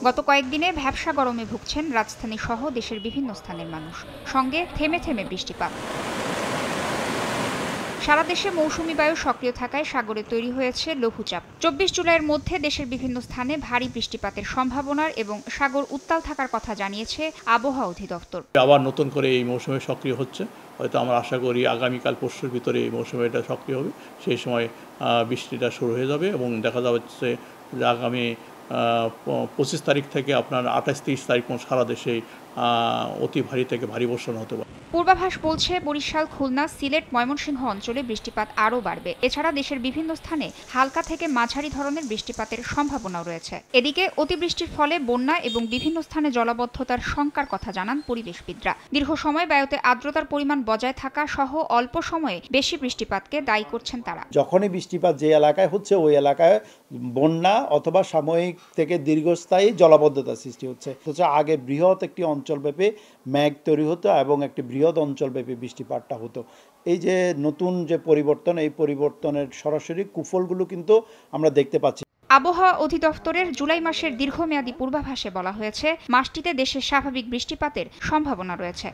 গত কয়েকদিনে ভ্যাপসা গরমে ভুগছেন রাজধানী সহ দেশের বিভিন্ন স্থানের মানুষ। সঙ্গে থেমে থেমে বৃষ্টিপাত। সারা দেশে মৌসুমী বায়ু সক্রিয় থাকায় সাগরে তৈরি হয়েছে লঘুচাপ। ২৪ জুলাইয়ের মধ্যে দেশের বিভিন্ন স্থানে ভারী বৃষ্টিপাতের সম্ভাবনার এবং সাগর উত্তাল থাকার কথা জানিয়েছে আবহাওয়া অধিদপ্তর। আবার নতুন করে এই মৌসুমে সক্রিয় হচ্ছে, হয়তো আমরা আশা করি আগামীকাল পরশুর ভিতরে এই মৌসুমে এটা সক্রিয় হবে। সেই সময় বৃষ্টিটা শুরু হয়ে যাবে এবং দেখা যাচ্ছে যে আগামী ২৫ তারিখ থেকে আপনার ২৮-৩০ তারিখ সারা দেশে অতি ভারী থেকে ভারী বর্ষণ হতে পারে। পূর্বাভাস বলছে বরিশাল, খুলনা, সিলেট, ময়মনসিংহ অঞ্চলে বৃষ্টিপাত আরও বাড়বে। এছাড়া দেশের বিভিন্ন স্থানে হালকা থেকে মাঝারি ধরনের বৃষ্টিপাতের সম্ভাবনাও রয়েছে। এদিকে অতিবৃষ্টির ফলে বন্যা এবং বিভিন্ন স্থানে জলাবদ্ধতার শঙ্কার কথা জানান পরিবেশবিদরা। দীর্ঘ সময় বায়ুতে আর্দ্রতার পরিমাণ বজায় থাকা সহ অল্প সময়ে বেশি বৃষ্টিপাতকে দায়ী করছেন তারা। যখনই বৃষ্টিপাত যে এলাকায় হচ্ছে ওই এলাকায় বন্যা অথবা সাময়িক থেকে দীর্ঘস্থায়ী জলাবদ্ধতা সৃষ্টি হচ্ছে। আগে বৃহৎ একটি অঞ্চলব্যাপী মেঘ তৈরি হতো এবং একটি বৃহৎ অঞ্চলব্যাপী বৃষ্টিপাতটা হতো। এই যে নতুন যে পরিবর্তন, এই পরিবর্তনের সরাসরি কুফলগুলো কিন্তু আমরা দেখতে পাচ্ছি। আবহাওয়া অধিদপ্তরের জুলাই মাসের দীর্ঘমেয়াদী পূর্বাভাসে বলা হয়েছে মাসটিতে দেশের স্বাভাবিক বৃষ্টিপাতের সম্ভাবনা রয়েছে।